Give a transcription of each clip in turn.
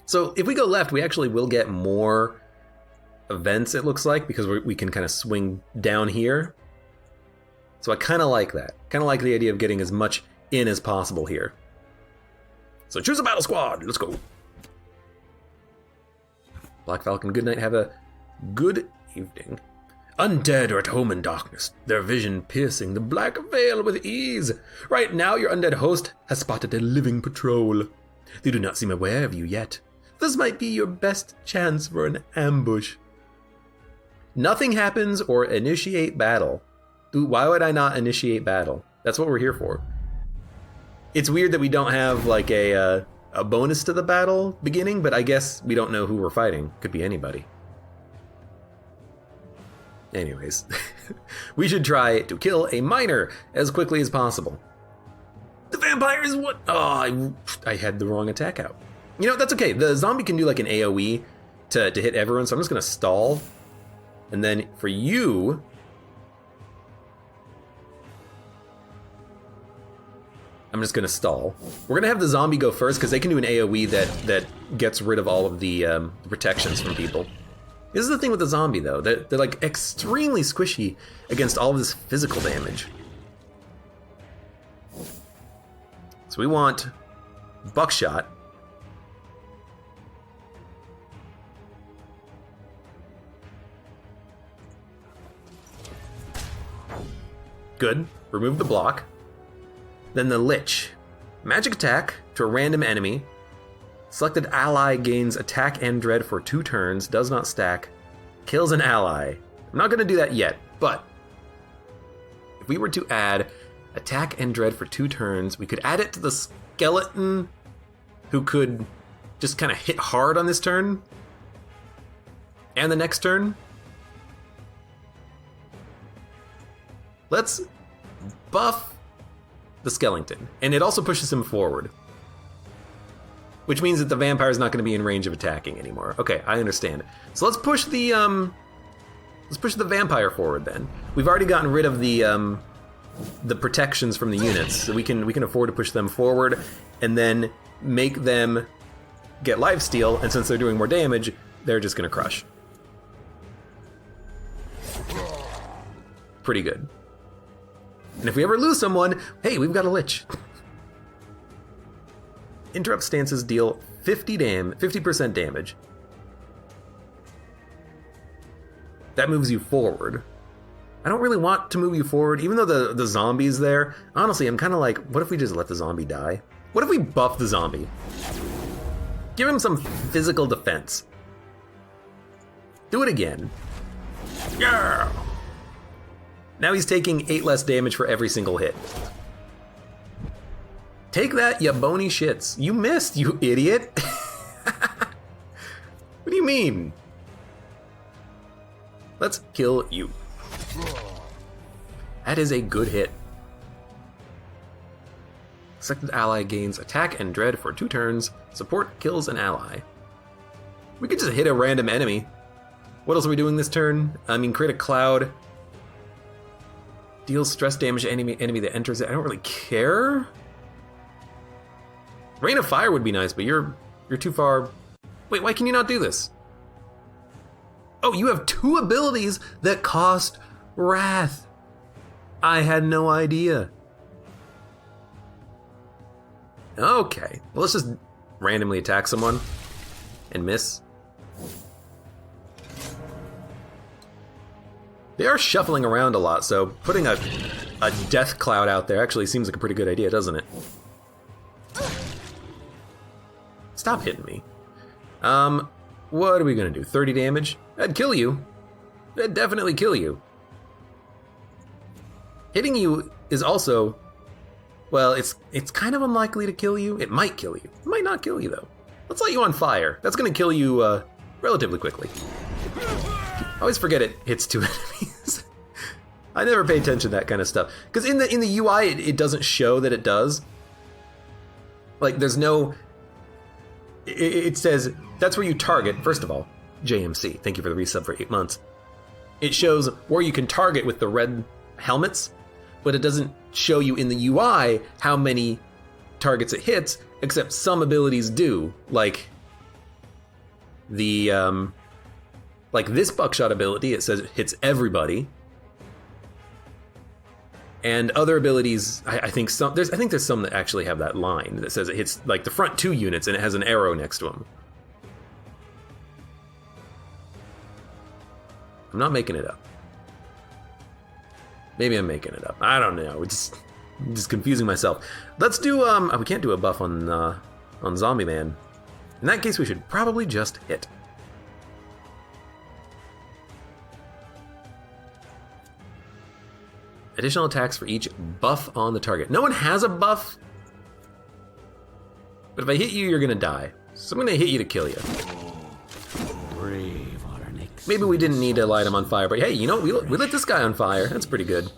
So if we go left, we actually will get more events, it looks like, because we can kind of swing down here. So I kind of like that. Kind of like the idea of getting as much in as possible here. So choose a battle squad. Let's go. Black Falcon, good night. Have a good evening. Undead are at home in darkness, their vision piercing the black veil with ease. Right now, your undead host has spotted a living patrol. They do not seem aware of you yet. This might be your best chance for an ambush. Nothing happens or initiate battle. Dude, why would I not initiate battle? That's what we're here for. It's weird that we don't have like a bonus to the battle beginning, but I guess we don't know who we're fighting. Could be anybody. Anyways, we should try to kill a miner as quickly as possible. The vampire is what? Oh, I had the wrong attack out. You know, that's okay. The zombie can do like an AoE to hit everyone, so I'm just gonna stall. And then for you, I'm just gonna stall. We're gonna have the zombie go first because they can do an AoE that gets rid of all of the protections from people. This is the thing with the zombie though, they're like extremely squishy against all of this physical damage. So we want buckshot. Good, remove the block. Then the Lich. Magic attack to a random enemy. Selected ally gains attack and dread for 2 turns, does not stack, kills an ally. I'm not gonna do that yet, but if we were to add attack and dread for 2 turns, we could add it to the skeleton who could just kind of hit hard on this turn and the next turn. Let's buff the Skellington, and it also pushes him forward. Which means that the vampire is not going to be in range of attacking anymore. Okay, I understand. So let's push the vampire forward then. We've already gotten rid of the protections from the units, so we can afford to push them forward and then make them get lifesteal. And since they're doing more damage, they're just going to crush. Pretty good. And if we ever lose someone, hey, we've got a Lich. Interrupt stances deal 50% damage. That moves you forward. I don't really want to move you forward, even though the zombie's there. Honestly, I'm kind of like, what if we just let the zombie die? What if we buff the zombie? Give him some physical defense. Do it again. Yeah! Now he's taking 8 less damage for every single hit. Take that, you bony shits. You missed, you idiot. What do you mean? Let's kill you. That is a good hit. Selected ally gains attack and dread for 2 turns. Support kills an ally. We could just hit a random enemy. What else are we doing this turn? I mean, create a cloud. Deals stress damage to enemy that enters it. I don't really care. Rain of Fire would be nice, but you're too far. Wait, why can you not do this? Oh, you have 2 abilities that cost Wrath. I had no idea. Okay, well, let's just randomly attack someone and miss. They are shuffling around a lot, so putting a death cloud out there actually seems like a pretty good idea, doesn't it? Stop hitting me. What are we gonna do? 30 damage? That'd kill you. That'd definitely kill you. Hitting you is also, well, it's kind of unlikely to kill you. It might kill you. It might not kill you though. Let's light you on fire. That's gonna kill you relatively quickly. I always forget it hits 2 enemies. I never pay attention to that kind of stuff. Because in the UI, it doesn't show that it does. Like, there's no... It says, that's where you target, first of all, JMC, thank you for the resub for 8 months. It shows where you can target with the red helmets, but it doesn't show you in the UI how many targets it hits, except some abilities do. Like, The, like this buckshot ability, it says it hits everybody. And other abilities, I think there's some that actually have that line that says it hits like the front 2 units and it has an arrow next to them. I'm not making it up. Maybe I'm making it up. I don't know. I'm just confusing myself. Let's do we can't do a buff on Zombie Man. In that case, we should probably just hit. Additional attacks for each buff on the target. No one has a buff. But if I hit you, you're gonna die. So I'm gonna hit you to kill you. Maybe we didn't need to light him on fire, but hey, you know, we lit this guy on fire. That's pretty good.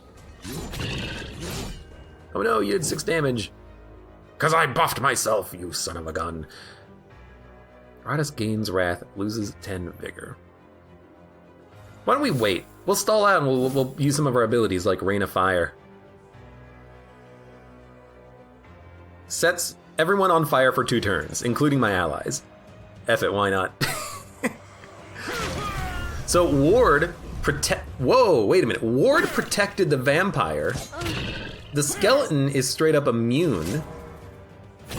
Oh no, you did 6 damage. 'Cause I buffed myself, you son of a gun. Iratus gains wrath, loses 10 vigor. Why don't we wait? We'll stall out and we'll use some of our abilities like Rain of Fire. Sets everyone on fire for 2 turns, including my allies. F it, why not? So Ward Whoa, wait a minute. Ward protected the vampire. The skeleton is straight up immune.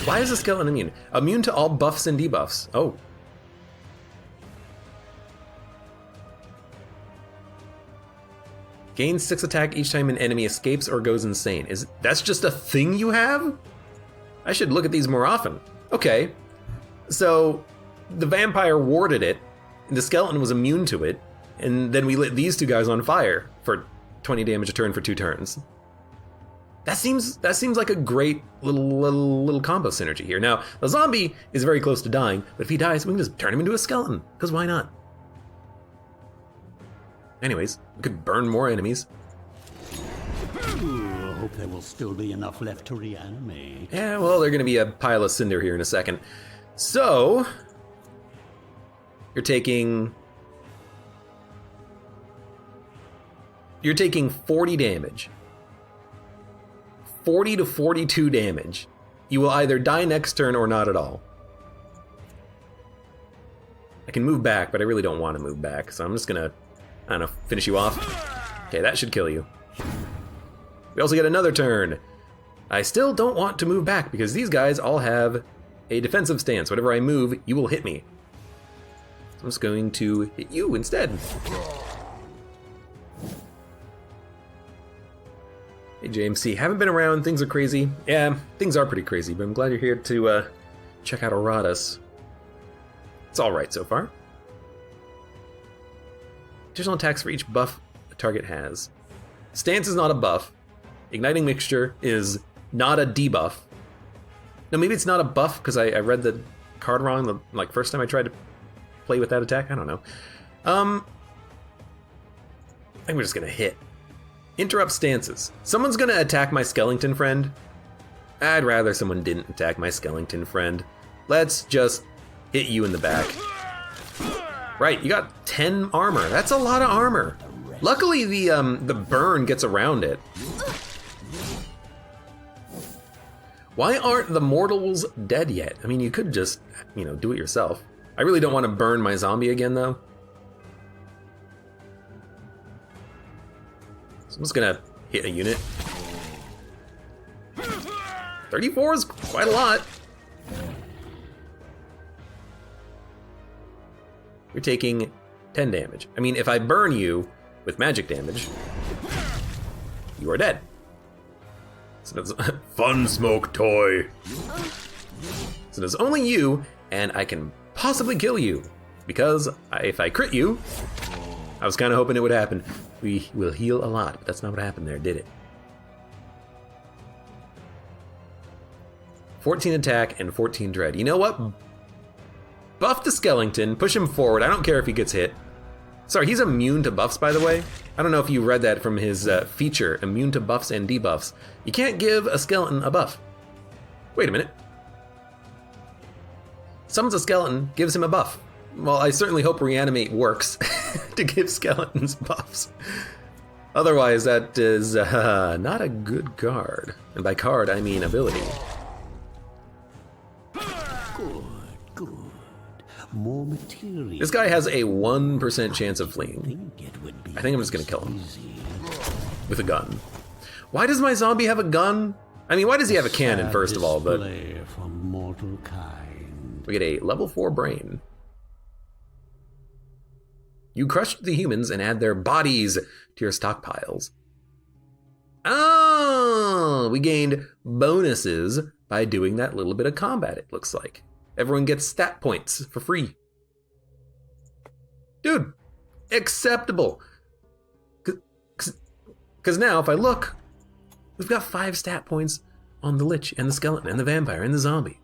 Why is the skeleton immune? Immune to all buffs and debuffs. Oh. Gains 6 attack each time an enemy escapes or goes insane. That's just a thing you have? I should look at these more often. Okay. So the vampire warded it, and the skeleton was immune to it, and then we lit these 2 guys on fire for 20 damage a turn for 2 turns. That seems like a great little combo synergy here. Now, the zombie is very close to dying, but if he dies, we can just turn him into a skeleton, because why not? Anyways, we could burn more enemies. I hope there will still be enough left to reanimate. Yeah, well, they're going to be a pile of cinder here in a second. So, you're taking 40 damage. 40 to 42 damage. You will either die next turn or not at all. I can move back, but I really don't want to move back, so I'm just gonna, I don't know, finish you off. Okay, that should kill you. We also get another turn. I still don't want to move back because these guys all have a defensive stance. Whenever I move, you will hit me. So I'm just going to hit you instead. Hey JMC, haven't been around, things are crazy. Yeah, things are pretty crazy, but I'm glad you're here to check out Iratus. It's alright so far. Additional attacks for each buff a target has. Stance is not a buff. Igniting Mixture is not a debuff. No, maybe it's not a buff because I read the card wrong the first time I tried to play with that attack. I don't know. I think we're just gonna hit. Interrupt stances. Someone's gonna attack my Skellington friend. I'd rather someone didn't attack my Skellington friend. Let's just hit you in the back. Right, you got 10 armor. That's a lot of armor. Luckily, the burn gets around it. Why aren't the mortals dead yet? I mean, you could just, do it yourself. I really don't want to burn my zombie again, though. So I'm just gonna hit a unit. 34 is quite a lot. You're taking 10 damage. I mean, if I burn you with magic damage, you are dead. So that's fun smoke toy. So there's only you, and I can possibly kill you. Because if I crit you, I was kind of hoping it would happen. We will heal a lot, but that's not what happened there, did it? 14 attack and 14 dread. You know what? Buff the Skellington, push him forward. I don't care if he gets hit. Sorry, he's immune to buffs, by the way. I don't know if you read that from his feature, immune to buffs and debuffs. You can't give a skeleton a buff. Wait a minute. Summons a skeleton, gives him a buff. Well, I certainly hope Reanimate works to give skeletons buffs. Otherwise, that is not a good card. And by card, I mean ability. Good. more material. This guy has a 1% chance of fleeing. Think it would be I think I'm just gonna kill him. easy. With a gun. Why does my zombie have a gun? I mean, why does he have a cannon, first of all, but... Display from mortal kind. We get a level 4 brain. You crush the humans and add their bodies to your stockpiles. Oh, we gained bonuses by doing that little bit of combat, it looks like. Everyone gets stat points for free. Dude, acceptable. Because now, if I look, we've got 5 stat points on the Lich and the Skeleton and the Vampire and the Zombie.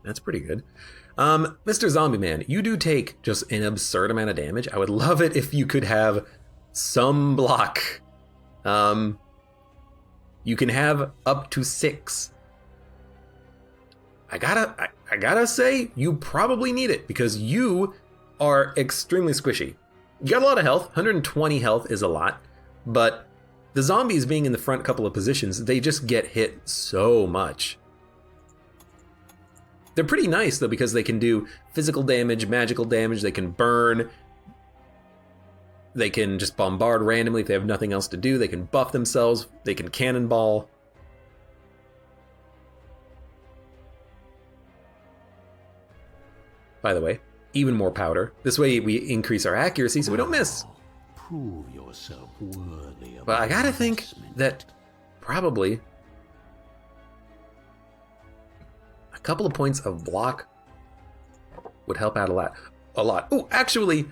That's pretty good. Mr. Zombie Man, you do take just an absurd amount of damage. I would love it if you could have some block. You can have up to 6. I gotta say, you probably need it because you are extremely squishy. You got a lot of health. 120 health is a lot, but the zombies being in the front couple of positions, they just get hit so much. They're pretty nice though because they can do physical damage, magical damage, they can burn, they can just bombard randomly if they have nothing else to do, they can buff themselves, they can cannonball. By the way, even more powder. This way we increase our accuracy so we don't miss. Prove yourself worthy of But I gotta think investment. that probably a couple of points of block would help out a lot. Oh, actually,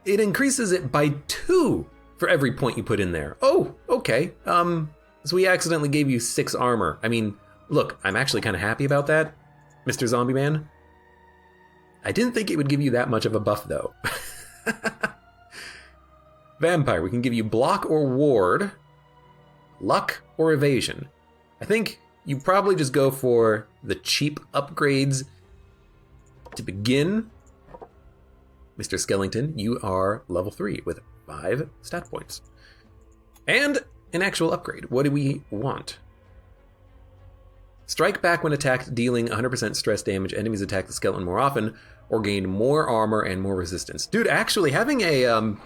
it increases it by 2 for every point you put in there. Oh, okay. So we accidentally gave you 6 armor. I mean, look, I'm actually kind of happy about that, Mr. Zombie Man. I didn't think it would give you that much of a buff, though. Vampire, we can give you block or ward, luck or evasion. I think you probably just go for the cheap upgrades to begin. Mr. Skellington, you are level 3 with 5 stat points. And an actual upgrade. What do we want? Strike back when attacked, dealing 100% stress damage. Enemies attack the skeleton more often, or gain more armor and more resistance. Dude, actually having a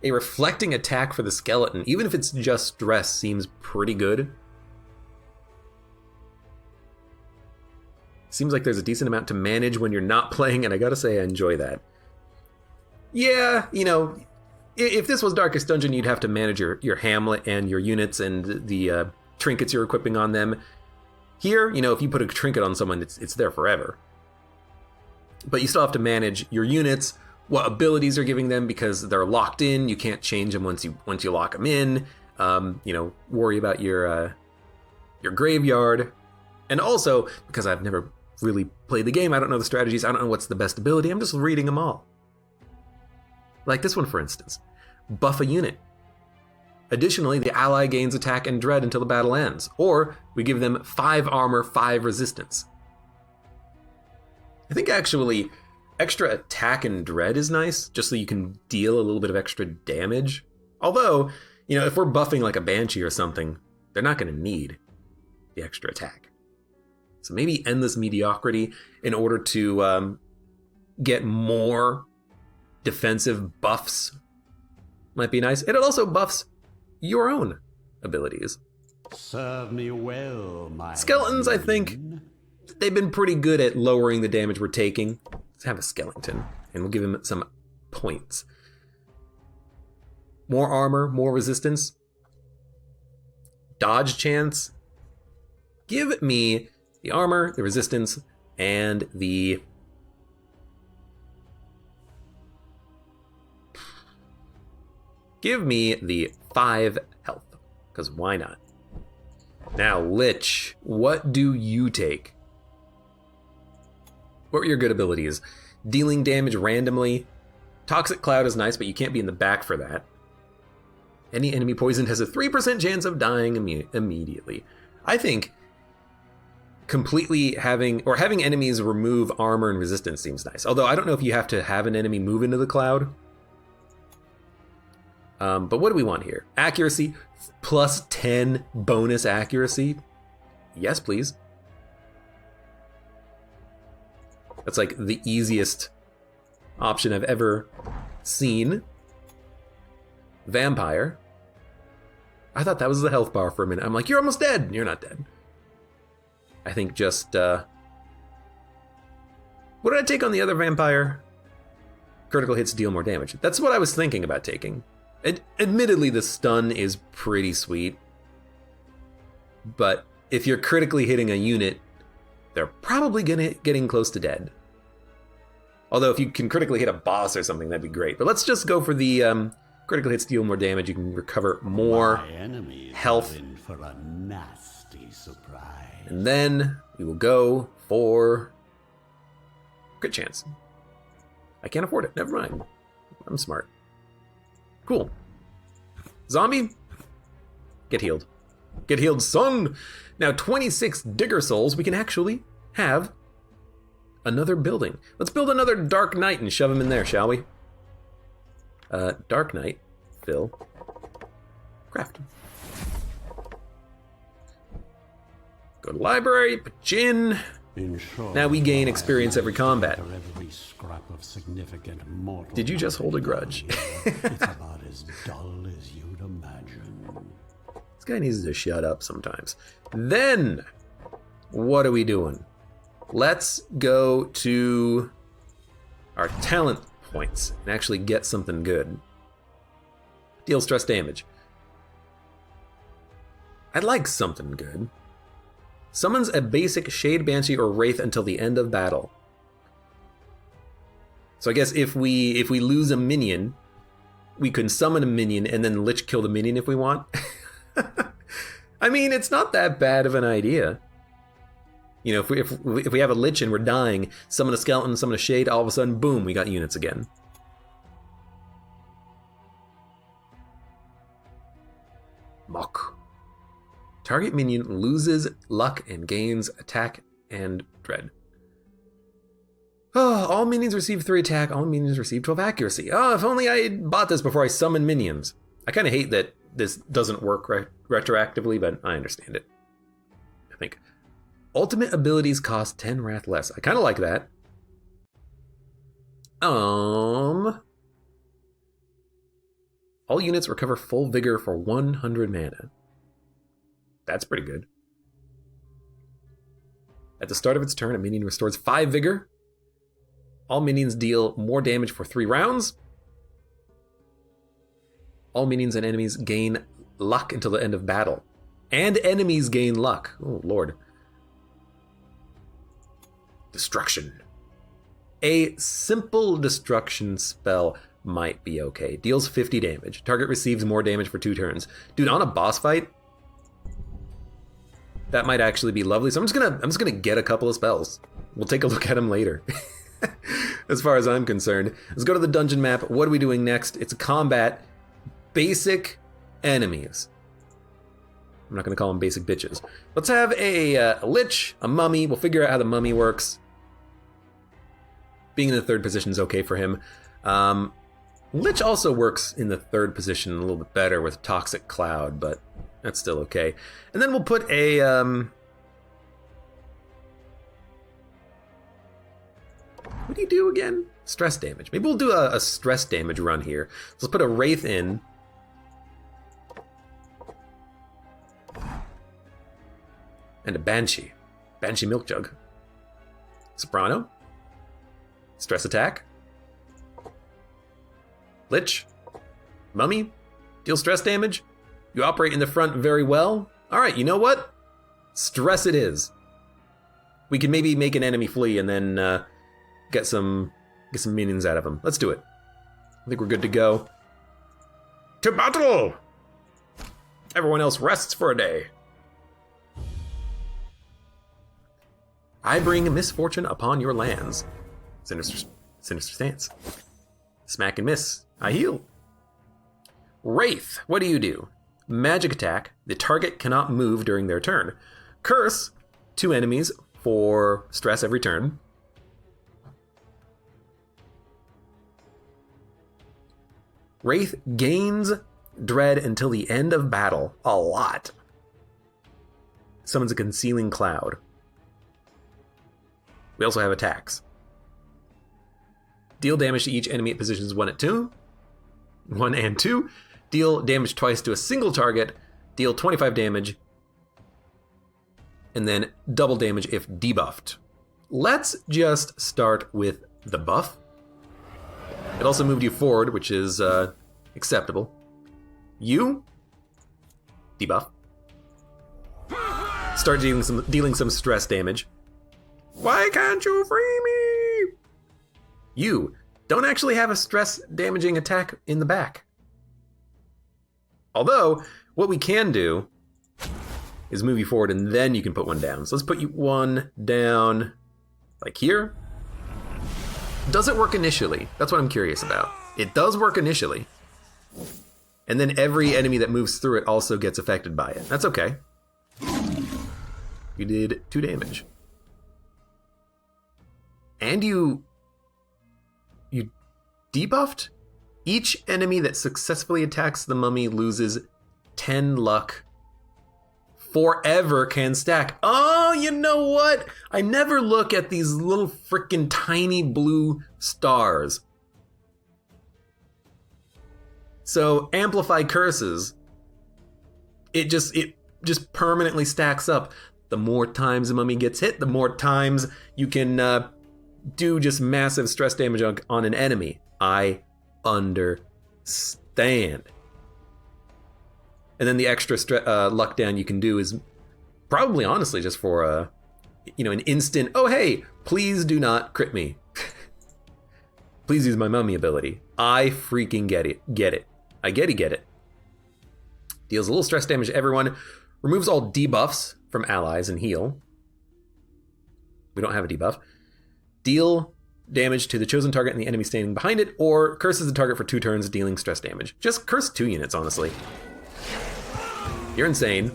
reflecting attack for the skeleton, even if it's just stress, seems pretty good. Seems like there's a decent amount to manage when you're not playing, and I gotta say I enjoy that. Yeah, you know, if this was Darkest Dungeon, you'd have to manage your hamlet and your units and the trinkets you're equipping on them. Here, you know, if you put a trinket on someone, it's there forever. But you still have to manage your units, what abilities you're giving them because they're locked in. You can't change them once you lock them in. You know, worry about your graveyard, and also because I've never really played the game, I don't know the strategies. I don't know what's the best ability. I'm just reading them all. Like this one, for instance, buff a unit. Additionally, the ally gains attack and dread until the battle ends, or we give them 5 armor, 5 resistance. I think actually extra attack and dread is nice, just so you can deal a little bit of extra damage. Although, you know, if we're buffing like a Banshee or something, they're not going to need the extra attack. So maybe Endless Mediocrity in order to get more defensive buffs might be nice. And it also buffs your own abilities. Serve me well, my Skeletons, I think, they've been pretty good at lowering the damage we're taking. Let's have a skeleton, and we'll give him some points. More armor, more resistance. Dodge chance. Give me the armor, the resistance, and the... Give me the 5 health, because why not? Now, Lich, what do you take? What were your good abilities? Dealing damage randomly. Toxic Cloud is nice, but you can't be in the back for that. Any enemy poisoned has a 3% chance of dying immediately. I think completely having enemies remove armor and resistance seems nice. Although I don't know if you have to have an enemy move into the cloud. But what do we want here? Accuracy, plus 10 bonus accuracy. Yes, please. That's like the easiest option I've ever seen. Vampire. I thought that was the health bar for a minute. I'm like, you're almost dead. You're not dead. I think just, what did I take on the other vampire? Critical hits deal more damage. That's what I was thinking about taking. Admittedly, the stun is pretty sweet. But if you're critically hitting a unit, they're probably getting close to dead. Although if you can critically hit a boss or something, that'd be great. But let's just go for the critical hits deal more damage. You can recover more health. In for a nasty surprise. And then we will go for crit chance. I can't afford it. Never mind. I'm smart. Cool. Zombie, get healed. Get healed, son! Now 26 digger souls, we can actually have another building. Let's build another Dark Knight and shove him in there, shall we? Dark Knight, fill, craft. Go to library, pachin. Now we gain experience every combat. Every scrap of significant mortal. Did you just hold a grudge? It's about as dull as you'd imagine. This guy needs to shut up sometimes. Then, what are we doing? Let's go to our talent points and actually get something good. Deal stress damage. I'd like something good. Summons a basic Shade, Banshee, or Wraith until the end of battle. So I guess if we lose a minion, we can summon a minion and then Lich kill the minion if we want. I mean, it's not that bad of an idea. You know, if we have a Lich and we're dying, summon a Skeleton, summon a Shade, all of a sudden, boom, we got units again. Mock. Target minion loses luck and gains attack and dread. Oh, all minions receive 3 attack, all minions receive 12 accuracy. Oh, if only I had bought this before I summon minions. I kind of hate that this doesn't work retroactively, but I understand it. I think. Ultimate abilities cost 10 wrath less. I kind of like that. All units recover full vigor for 100 mana. That's pretty good. At the start of its turn, a minion restores 5 vigor. All minions deal more damage for 3 rounds. All minions and enemies gain luck until the end of battle. And enemies gain luck. Oh, Lord. Destruction. A simple destruction spell might be okay. Deals 50 damage. Target receives more damage for 2 turns. Dude, on a boss fight, that might actually be lovely. So I'm just gonna get a couple of spells. We'll take a look at them later. As far as I'm concerned. Let's go to the dungeon map. What are we doing next? It's combat. Basic enemies. I'm not gonna call them basic bitches. Let's have a Lich, a mummy. We'll figure out how the mummy works. Being in the 3rd position is okay for him. Lich also works in the 3rd position a little bit better with Toxic Cloud, but that's still okay. And then we'll put a what do you do again? Stress damage. Maybe we'll do a stress damage run here. So let's put a Wraith in. And a Banshee. Banshee Milk Jug. Soprano. Stress attack. Lich. Mummy. Deal stress damage. You operate in the front very well. Alright, you know what? Stress it is. We can maybe make an enemy flee and then get some minions out of him. Let's do it. I think we're good to go. To battle! Everyone else rests for a day. I bring misfortune upon your lands. Sinister stance. Smack and miss. I heal. Wraith, what do you do? Magic attack. The target cannot move during their turn. Curse. 2 enemies for stress every turn. Wraith gains dread until the end of battle. A lot. Summons a concealing cloud. We also have attacks. Deal damage to each enemy at positions 1 and 2. Deal damage twice to a single target. Deal 25 damage. And then double damage if debuffed. Let's just start with the buff. It also moved you forward, which is acceptable. You debuff. Start dealing some stress damage. Why can't you free me? You don't actually have a stress damaging attack in the back. Although, what we can do is move you forward and then you can put one down. So let's put you one down like here. Does it work initially? That's what I'm curious about. It does work initially. And then every enemy that moves through it also gets affected by it. That's okay. You did 2 damage. And you debuffed? Each enemy that successfully attacks the mummy loses 10 luck. Forever can stack. Oh, you know what? I never look at these little freaking tiny blue stars. So amplify curses. It just permanently stacks up. The more times a mummy gets hit, the more times you can do just massive stress damage on an enemy. I understand. And then the extra luck down you can do is probably honestly just for an instant, oh hey, please do not crit me. Please use my mummy ability. I freaking get it. I get it. Deals a little stress damage to everyone. Removes all debuffs from allies and heal. We don't have a debuff. Deal damage to the chosen target and the enemy standing behind it, or curses the target for 2 turns, dealing stress damage. Just curse 2 units, honestly. You're insane.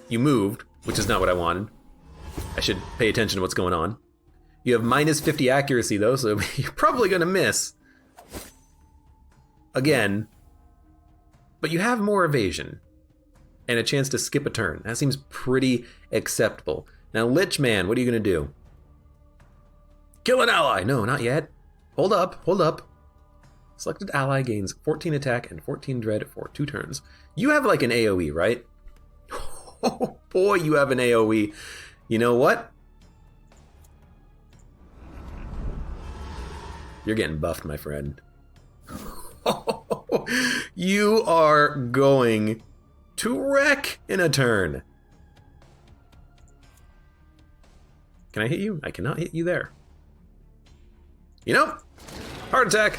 You moved, which is not what I wanted. I should pay attention to what's going on. You have minus 50 accuracy, though, so you're probably going to miss. Again. But you have more evasion. And a chance to skip a turn. That seems pretty acceptable. Now, Lich Man, what are you going to do? Kill an ally! No, not yet. Hold up. Selected ally gains 14 attack and 14 dread for 2 turns. You have like an AoE, right? Oh boy, you have an AoE. You know what? You're getting buffed, my friend. You are going to wreck in a turn. Can I hit you? I cannot hit you there. You know, heart attack.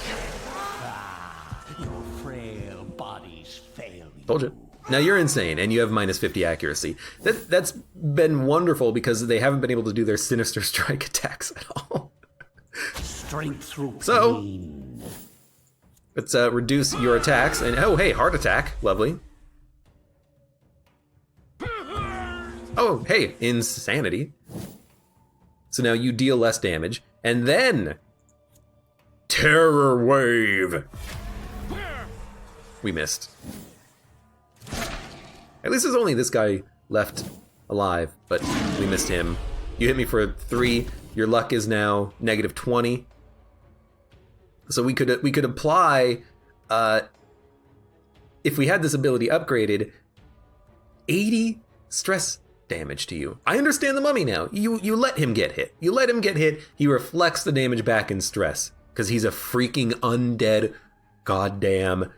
Your frail bodies fail you. Told you. Now you're insane, and you have minus 50 accuracy. That's been wonderful because they haven't been able to do their sinister strike attacks at all. Strength through so, pain. Let's reduce your attacks, and oh hey, heart attack, lovely. Oh hey, insanity. So now you deal less damage, and then terror wave. We missed. At least there's only this guy left alive, but we missed him. You hit me for 3. Your luck is now negative 20. So we could apply, if we had this ability upgraded, 80 stress damage to you. I understand the mummy now. You let him get hit. You let him get hit. He reflects the damage back in stress because he's a freaking undead, goddamn.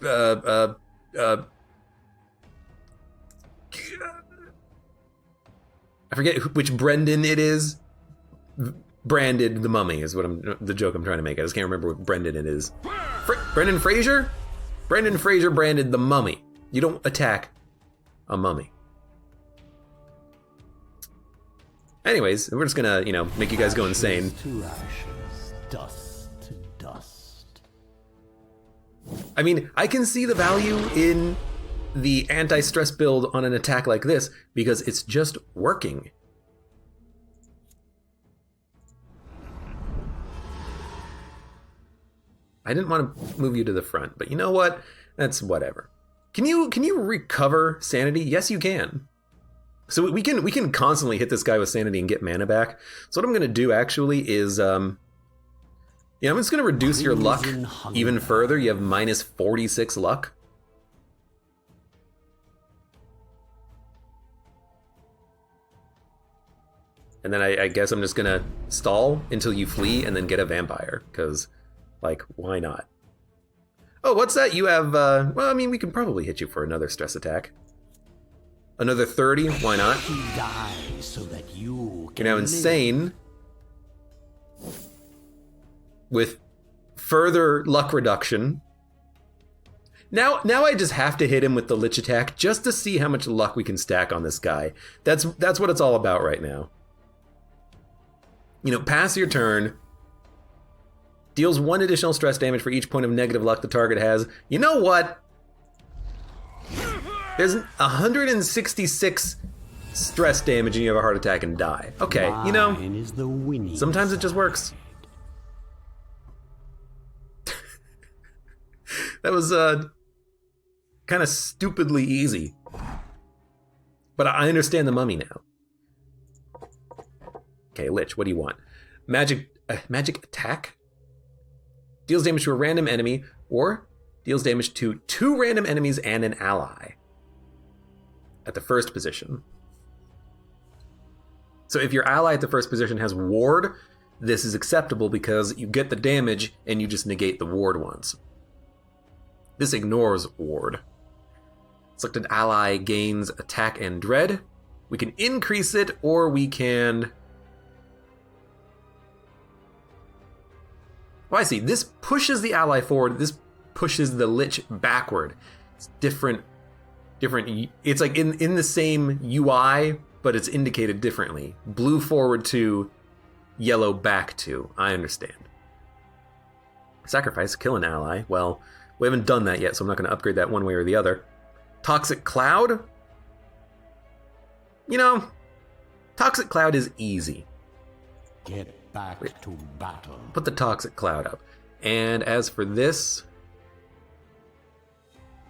I forget which Brendan it is. Branded the mummy is what the joke I'm trying to make. I just can't remember what Brendan it is. Brendan Fraser? Brendan Fraser branded the mummy. You don't attack a mummy. Anyways, we're just gonna, make you guys go insane. To ashes, dust to dust. I mean, I can see the value in the anti-stress build on an attack like this because it's just working. I didn't want to move you to the front, but you know what? That's whatever. Can you recover sanity? Yes, you can. So we can constantly hit this guy with sanity and get mana back. So what I'm gonna do actually is Yeah, I'm just going to reduce your luck Crimson hunger. even further. You have minus 46 luck. And then I guess I'm just going to stall until you flee and then get a vampire. Because, like, why not? Oh, what's that? You have, well, I mean, we can probably hit you for another stress attack. Another 30? Why not? He dies so that you can You're now live. insane. With further luck reduction. Now I just have to hit him with the Lich attack just to see how much luck we can stack on this guy. That's what it's all about right now. You know, pass your turn. Deals 1 additional stress damage for each point of negative luck the target has. You know what? There's 166 stress damage and you have a heart attack and die. Okay, you know, Mine is the winning sometimes it just works. That was kind of stupidly easy. But I understand the mummy now. Okay, Lich, what do you want? Magic attack? Deals damage to a random enemy, or deals damage to 2 random enemies and an ally. At the first position. So if your ally at the first position has ward, this is acceptable because you get the damage and you just negate the ward ones. This ignores ward. Selected ally gains attack and dread. We can increase it, or we can... Oh, I see. This pushes the ally forward. This pushes the Lich backward. It's different. It's like in the same UI, but it's indicated differently. Blue forward to, yellow back to. I understand. Sacrifice, kill an ally. Well, we haven't done that yet, so I'm not going to upgrade that one way or the other. Toxic Cloud? You know, Toxic Cloud is easy. Get back to battle. Put the Toxic Cloud up. And as for this...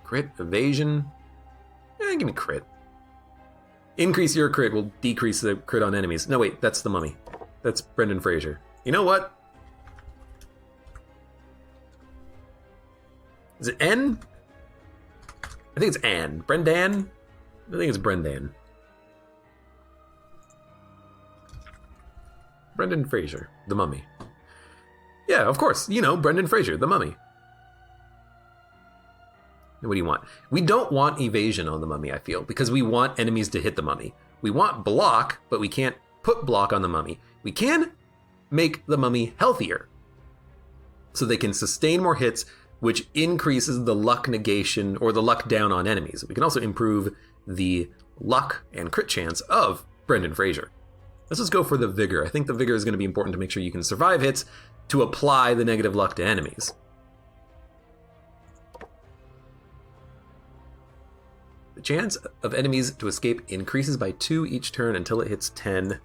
Crit, evasion... give me crit. Increase your crit will decrease the crit on enemies. No, wait, that's the mummy. That's Brendan Fraser. You know what? Is it N? I think it's Ann. Brendan? I think it's Brendan. Brendan Fraser, the mummy. Yeah, of course. You know, Brendan Fraser, the mummy. What do you want? We don't want evasion on the mummy, I feel, because we want enemies to hit the mummy. We want block, but we can't put block on the mummy. We can make the mummy healthier, so they can sustain more hits, which increases the luck negation or the luck down on enemies. We can also improve the luck and crit chance of Brendan Fraser. Let's just go for the vigor. I think the vigor is going to be important to make sure you can survive hits to apply the negative luck to enemies. The chance of enemies to escape increases by 2 each turn until it hits 10.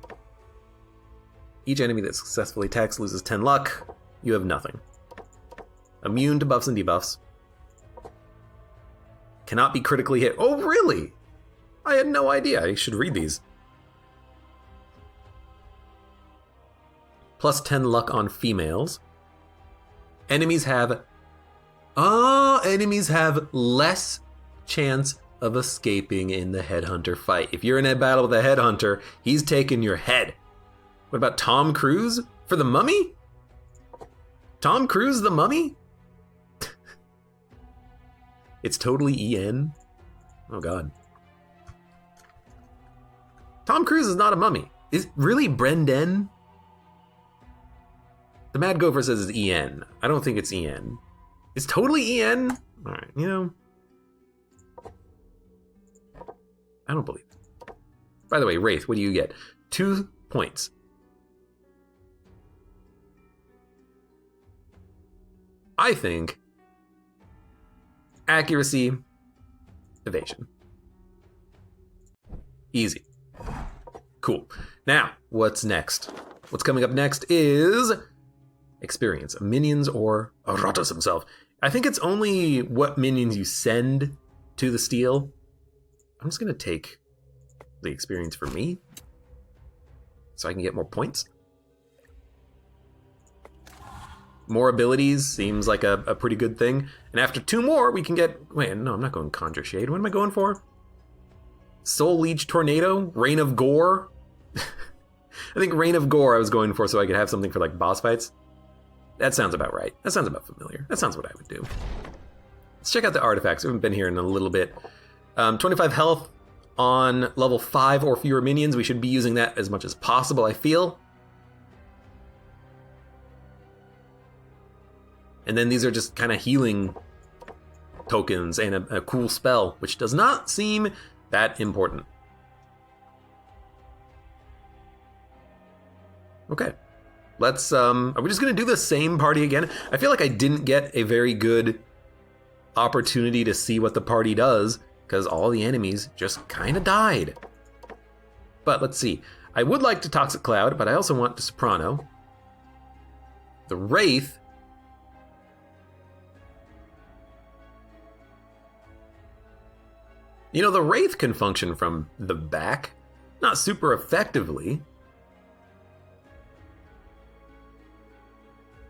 Each enemy that successfully attacks loses 10 luck. You have nothing. Immune to buffs and debuffs. Cannot be critically hit. Oh, really? I had no idea. I should read these. Plus 10 luck on females. Enemies have less chance of escaping in the headhunter fight. If you're in a battle with a headhunter, he's taking your head. What about Tom Cruise for the mummy? Tom Cruise the mummy? It's totally EN. Oh god. Tom Cruise is not a mummy. Is really Brendan? The Mad Gopher says it's EN. I don't think it's EN. It's totally EN? Alright, you know. I don't believe it. By the way, Wraith, what do you get? 2 points. I think accuracy, evasion. Easy. Cool. Now, what's next? What's coming up next is experience. Minions or Iratus himself. I think it's only what minions you send to the steel. I'm just going to take the experience for me so I can get more points. More abilities seems like a pretty good thing. And after 2 more, we can get... Wait, no, I'm not going Conjure Shade. What am I going for? Soul Leech Tornado? Rain of Gore? I think Rain of Gore I was going for so I could have something for like boss fights. That sounds about right. That sounds about familiar. That sounds what I would do. Let's check out the artifacts. We haven't been here in a little bit. 25 health on level 5 or fewer minions. We should be using that as much as possible, I feel. And then these are just kind of healing tokens and a cool spell, which does not seem that important. Okay. Let's, are we just gonna do the same party again? I feel like I didn't get a very good opportunity to see what the party does, because all the enemies just kind of died. But let's see. I would like to Toxic Cloud, but I also want to Soprano. The Wraith. You know, the Wraith can function from the back, not super effectively.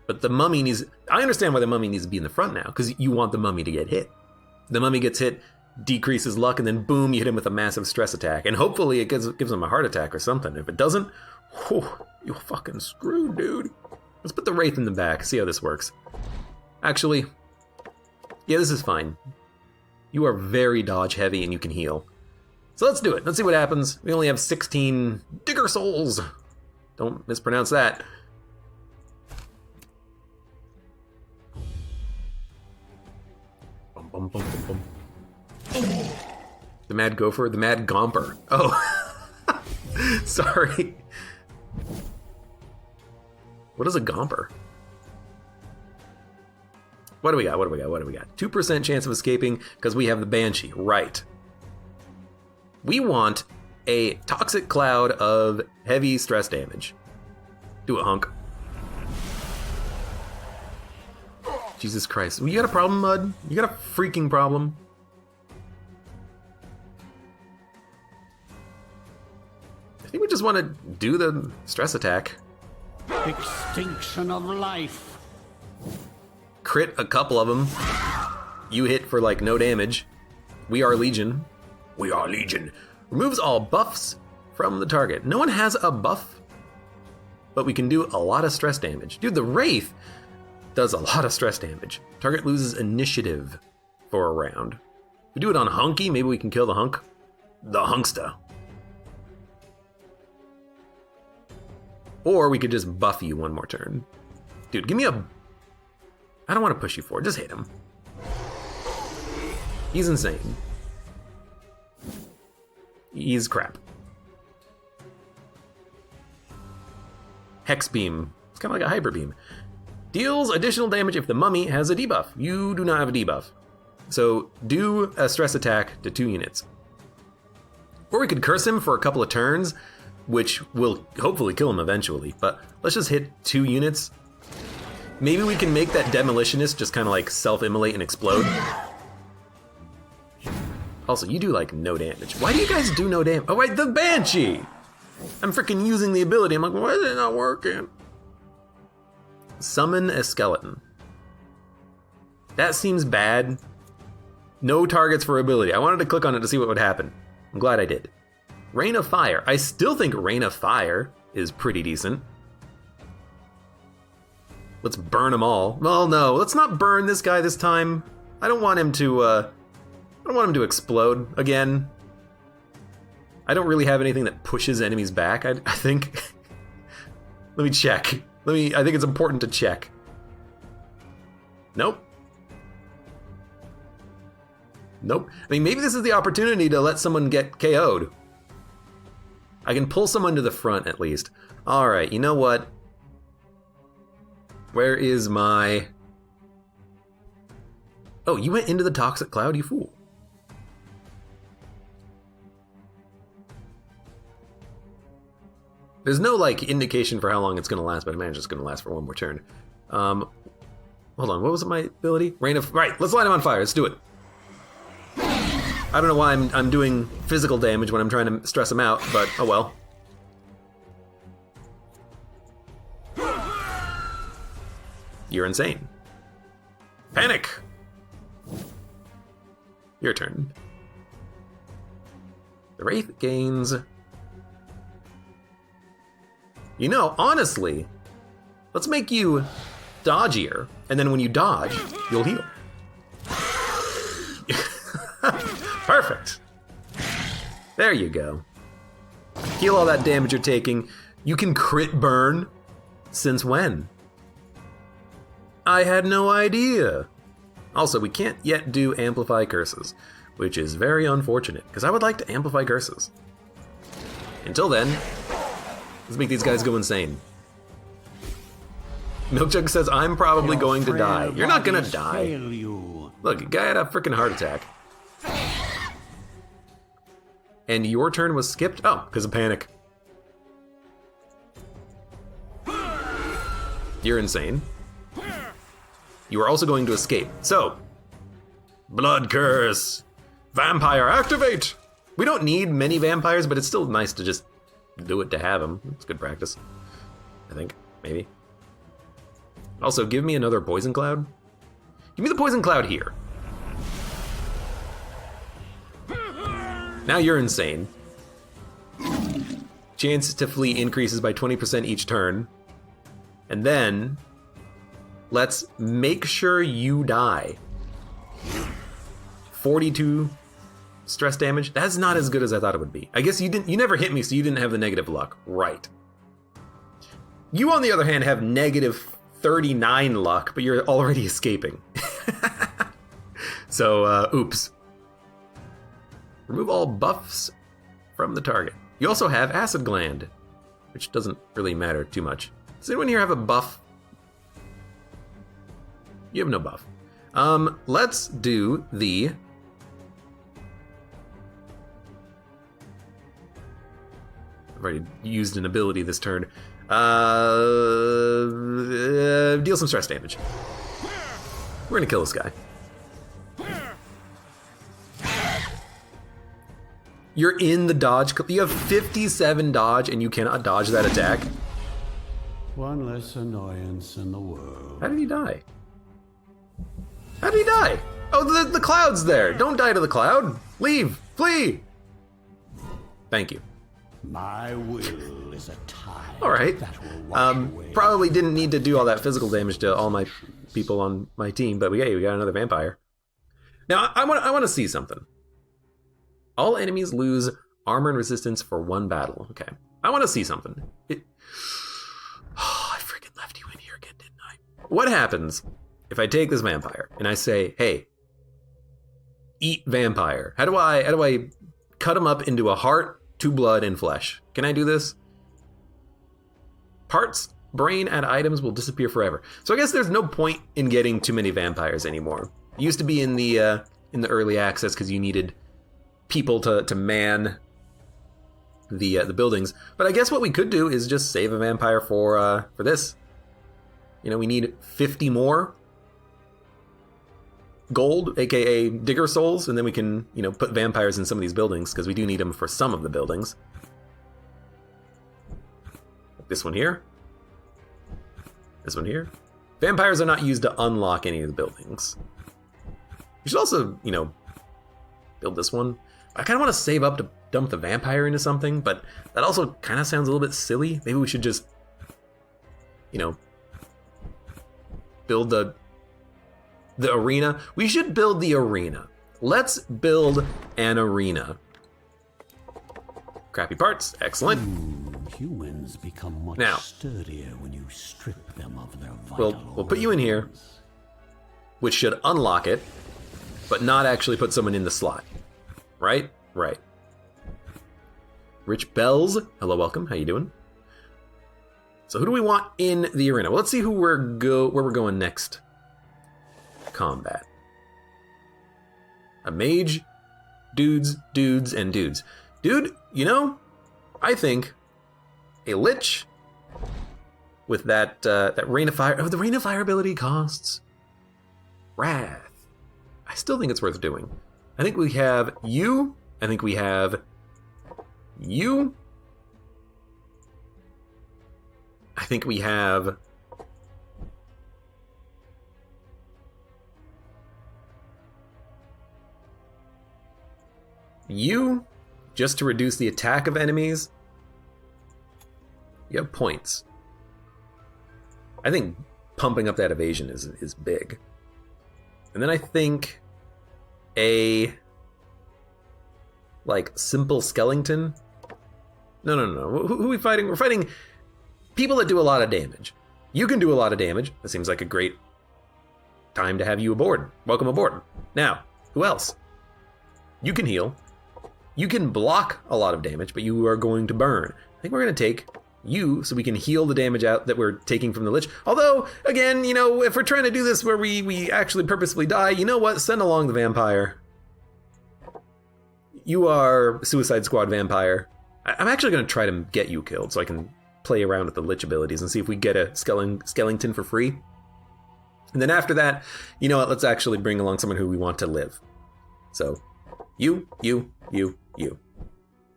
But the Mummy needs... I understand why the Mummy needs to be in the front now, because you want the Mummy to get hit. The Mummy gets hit, decreases luck, and then boom, you hit him with a massive stress attack. And hopefully it gives him a heart attack or something. If it doesn't, whew, you're fucking screwed, dude. Let's put the Wraith in the back, see how this works. Actually, yeah, this is fine. You are very dodge heavy and you can heal. So let's do it. Let's see what happens. We only have 16 Digger Souls. Don't mispronounce that. Bum, bum, bum, bum, bum. The Mad Gopher, the Mad Gomper. Oh, sorry. What is a Gomper? What do we got? What do we got? What do we got? 2% chance of escaping because we have the Banshee. Right. We want a Toxic Cloud of heavy stress damage. Do it, hunk. Jesus Christ. You got a problem, Mud? You got a freaking problem? I think we just want to do the stress attack. Extinction of life. Crit a couple of them. You hit for like no damage. We are Legion. We are Legion. Removes all buffs from the target. No one has a buff, but we can do a lot of stress damage. Dude, the Wraith does a lot of stress damage. Target loses initiative for a round. We do it on Hunky, maybe we can kill the Hunk. The Hunksta. Or we could just buff you one more turn. Dude, give me a... I don't want to push you forward, just hit him. He's insane. He's crap. Hex Beam. It's kind of like a Hyper Beam. Deals additional damage if the Mummy has a debuff. You do not have a debuff. So do a stress attack to 2 units. Or we could curse him for a couple of turns, which will hopefully kill him eventually. But let's just hit 2 units. Maybe we can make that Demolitionist just kind of like self-immolate and explode. Also, you do like no damage. Why do you guys do no damage? Oh wait, the Banshee! I'm freaking using the ability. I'm like, why is it not working? Summon a skeleton. That seems bad. No targets for ability. I wanted to click on it to see what would happen. I'm glad I did. Rain of Fire. I still think Rain of Fire is pretty decent. Let's burn them all. Well, no, let's not burn this guy this time. I don't want him to explode again. I don't really have anything that pushes enemies back, I think. Let me check. I think it's important to check. Nope. Nope. I mean, maybe this is the opportunity to let someone get KO'd. I can pull someone to the front at least. All right, you know what? Where is my... Oh, you went into the Toxic Cloud, you fool. There's no, like, indication for how long it's going to last, but I imagine it's going to last for one more turn. Hold on, what was my ability? Rain of... Right, let's light him on fire, let's do it. I don't know why I'm doing physical damage when I'm trying to stress him out, but oh well. You're insane. Panic! Your turn. The Wraith gains... You know, honestly, let's make you dodgier, and then when you dodge, you'll heal. Perfect. There you go. Heal all that damage you're taking. You can crit burn. Since when? I had no idea. Also, we can't yet do amplify curses, which is very unfortunate, because I would like to amplify curses. Until then, let's make these guys go insane. Milkjug says, I'm probably going to die. You're not gonna die. Look, a guy had a freaking heart attack. And your turn was skipped? Oh, because of panic. You're insane. You are also going to escape. So, blood curse. Vampire, activate! We don't need many vampires, but it's still nice to just do it to have them. It's good practice. I think, maybe. Also, give me another poison cloud. Give me the poison cloud here. Now you're insane. Chance to flee increases by 20% each turn. And then, let's make sure you die. 42 stress damage. That's not as good as I thought it would be. I guess you never hit me, so you didn't have the negative luck. Right. You, on the other hand, have negative 39 luck, but you're already escaping. So, oops. Remove all buffs from the target. You also have Acid Gland, which doesn't really matter too much. Does anyone here have a buff? You have no buff. Let's do the... I've already used an ability this turn. Deal some stress damage. We're gonna kill this guy. You're in the dodge. You have 57 dodge and you cannot dodge that attack. One less annoyance in the world. How did he die? How did he die? Oh, the cloud's there. Don't die to the cloud. Leave. Flee. Thank you. My will is a tide. All right. That will wash away. Probably didn't need to do all that physical damage to all my people on my team, but we got another vampire. Now, I want to see something. All enemies lose armor and resistance for one battle. Okay. I want to see something. I freaking left you in here again, didn't I? What happens if I take this vampire and I say, hey, eat vampire? How do I cut him up into a heart, 2 blood, and flesh? Can I do this? Parts, brain, and items will disappear forever. So I guess there's no point in getting too many vampires anymore. It used to be in the early access because you needed people to man the buildings. But I guess what we could do is just save a vampire for this. You know, we need 50 more gold, aka digger souls, and then we can, you know, put vampires in some of these buildings because we do need them for some of the buildings. This one here. This one here. Vampires are not used to unlock any of the buildings. We should also, you know, build this one. I kind of want to save up to dump the vampire into something, but that also kind of sounds a little bit silly. Maybe we should just, you know, build the arena. We should build the arena. Let's build an arena. Crappy parts. Excellent. Humans become much now, sturdier when you strip them of their vital we'll put you in here, which should unlock it, but not actually put someone in the slot. Right? Right. Rich Bells. Hello, welcome. How you doing? So who do we want in the arena? Well, let's see where we're going next. Combat. A mage, dudes, and dudes. Dude, you know, I think a lich with that Rain of Fire. Oh, the Rain of Fire ability costs Wrath. I still think it's worth doing. I think we have you. I think we have you. I think we have You, just to reduce the attack of enemies, you have points. I think pumping up that evasion is big. And then I think a, like, simple Skellington. No. Who are we fighting? We're fighting people that do a lot of damage. You can do a lot of damage. That seems like a great time to have you aboard. Welcome aboard. Now, who else? You can heal. You can block a lot of damage, but you are going to burn. I think we're going to take you so we can heal the damage out that we're taking from the Lich. Although, again, you know, if we're trying to do this where we actually purposefully die, you know what? Send along the vampire. You are Suicide Squad vampire. I'm actually going to try to get you killed so I can play around with the Lich abilities and see if we get a Skellington for free. And then after that, you know what? Let's actually bring along someone who we want to live. So, you.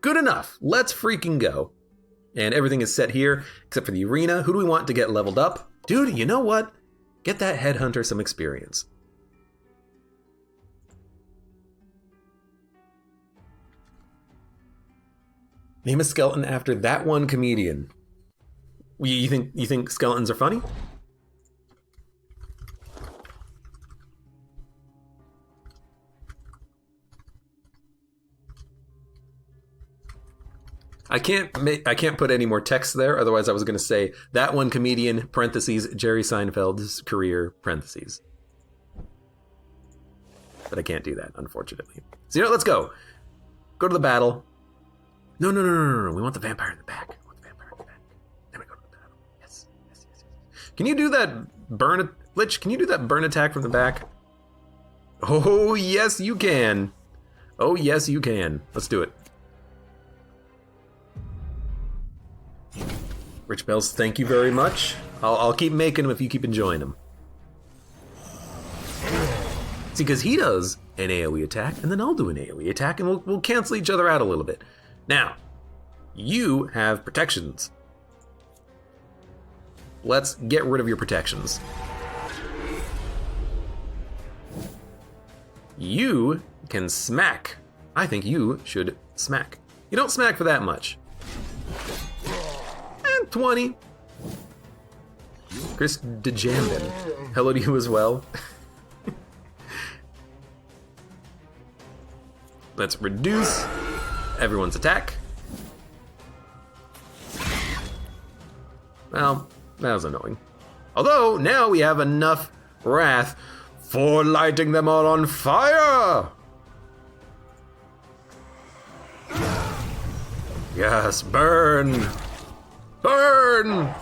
Good enough. Let's freaking go. And everything is set here, except for the arena. Who do we want to get leveled up? Dude, you know what? Get that headhunter some experience. Name a skeleton after that one comedian. You think skeletons are funny? I can't put any more text there, otherwise I was going to say that one comedian, parentheses, Jerry Seinfeld's career, parentheses. But I can't do that, unfortunately. So, you know, let's go. Go to the battle. No. We want the vampire in the back. Then we go to the battle. Yes. Can you do that burn... Lich, can you do that burn attack from the back? Oh, yes, you can. Let's do it. Rich Bells, thank you very much. I'll keep making them if you keep enjoying them. See, because he does an AoE attack, and then I'll do an AoE attack, and we'll cancel each other out a little bit. Now, you have protections. Let's get rid of your protections. You can smack. I think you should smack. You don't smack for that much. 20. Chris DeJambin, hello to you as well. Let's reduce everyone's attack. Well, that was annoying. Although, now we have enough wrath for lighting them all on fire! Yes, burn! Burn!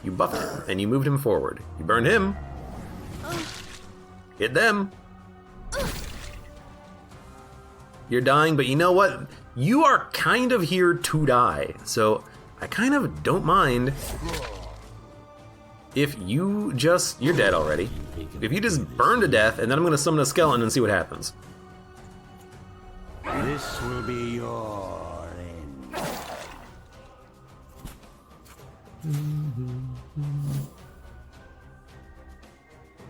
You buffed him, and you moved him forward. You burned him. Hit them. You're dying, but you know what? You are kind of here to die, so I kind of don't mind if you just... You're dead already. If you just burn to death, and then I'm going to summon a skeleton and see what happens. This will be your end.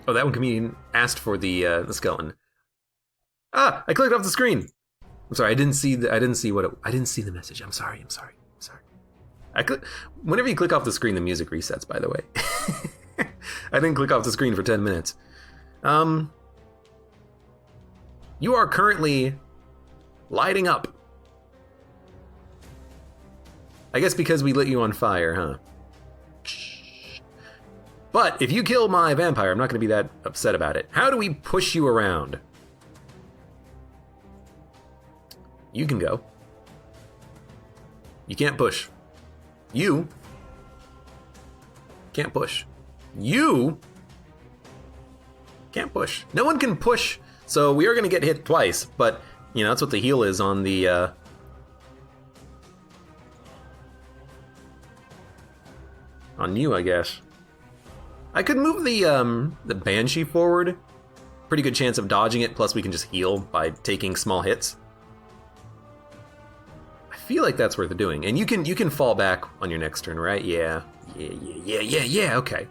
Oh, that one comedian asked for the skeleton. Ah, I clicked off the screen. I'm sorry, I didn't see the message. I'm sorry. Whenever you click off the screen, the music resets, by the way. I didn't click off the screen for 10 minutes. You are currently lighting up. I guess because we lit you on fire, huh? But if you kill my vampire, I'm not going to be that upset about it. How do we push you around? You can go. You can't push. You can't push. You can't push. No one can push, so we are going to get hit twice, but, you know, that's what the heal is on the... on you, I guess. I could move the Banshee forward. Pretty good chance of dodging it, plus we can just heal by taking small hits. I feel like that's worth doing. And you can fall back on your next turn, right? Yeah, okay.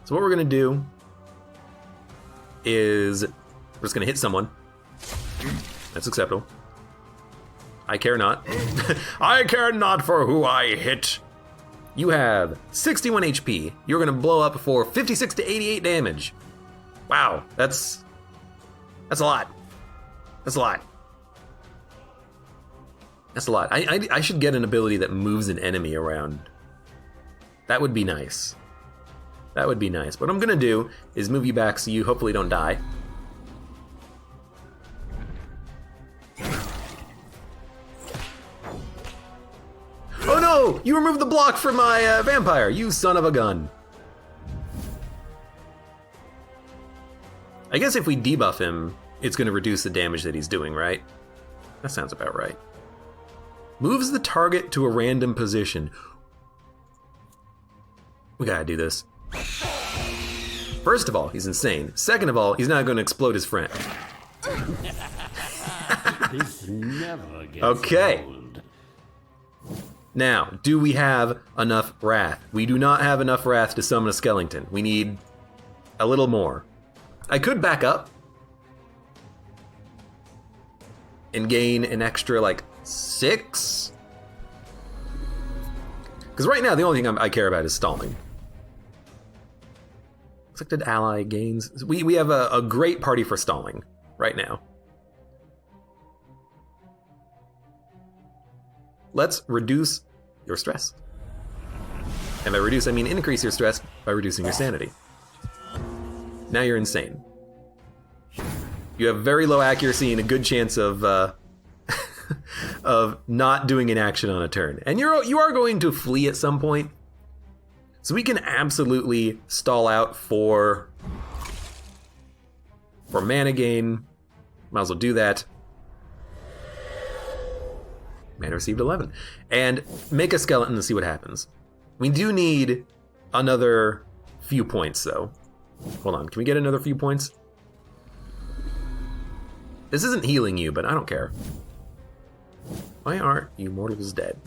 So what we're gonna do is we're just gonna hit someone. That's acceptable. I care not. I care not for who I hit. You have 61 HP. You're gonna blow up for 56 to 88 damage. Wow, that's a lot. That's a lot. That's a lot. I should get an ability that moves an enemy around. That would be nice. That would be nice. What I'm gonna do is move you back so you hopefully don't die. Oh no! You removed the block from my vampire, you son of a gun. I guess if we debuff him, it's gonna reduce the damage that he's doing, right? That sounds about right. Moves the target to a random position. We gotta do this. First of all, he's insane. Second of all, he's not gonna explode his friend. This never gets Okay. old. Now, do we have enough wrath? We do not have enough wrath to summon a Skellington. We need a little more. I could back up and gain an extra, like, 6? Because right now, the only thing I care about is stalling. Inflicted ally gains. We have a great party for stalling right now. Let's reduce your stress. And by reduce, I mean increase your stress by reducing your sanity. Now you're insane. You have very low accuracy and a good chance of of not doing an action on a turn. And you are going to flee at some point. So we can absolutely stall out for mana gain. Might as well do that. Mana received 11. And make a skeleton and see what happens. We do need another few points, though. Hold on, can we get another few points? This isn't healing you, but I don't care. Why aren't you mortals dead?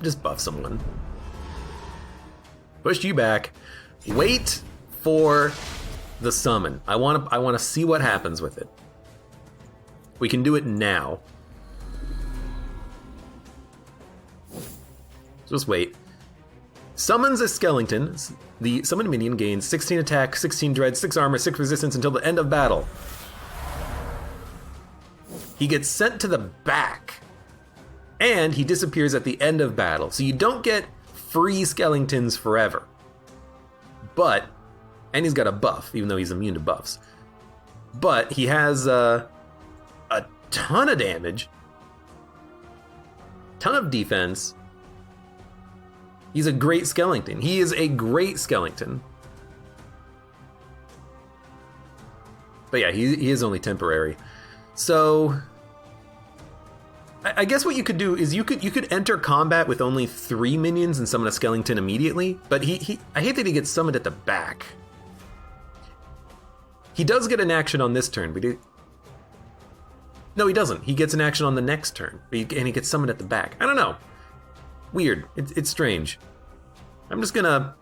Just buff someone. Push you back. Wait for the summon. I want to see what happens with it. We can do it now. Just wait. Summons a Skellington. The summoned minion gains 16 attack, 16 dread, 6 armor, 6 resistance until the end of battle. He gets sent to the back. And he disappears at the end of battle. So you don't get free Skellingtons forever. But, and he's got a buff, even though he's immune to buffs. But he has a ton of damage. Ton of defense. He's a great Skellington. He is a great Skellington. But yeah, he is only temporary. So I guess what you could do is you could enter combat with only 3 minions and summon a Skellington immediately, but I hate that he gets summoned at the back. He does get an action on this turn, but no, he doesn't. He gets an action on the next turn, and he gets summoned at the back. I don't know. Weird. It's strange. I'm just gonna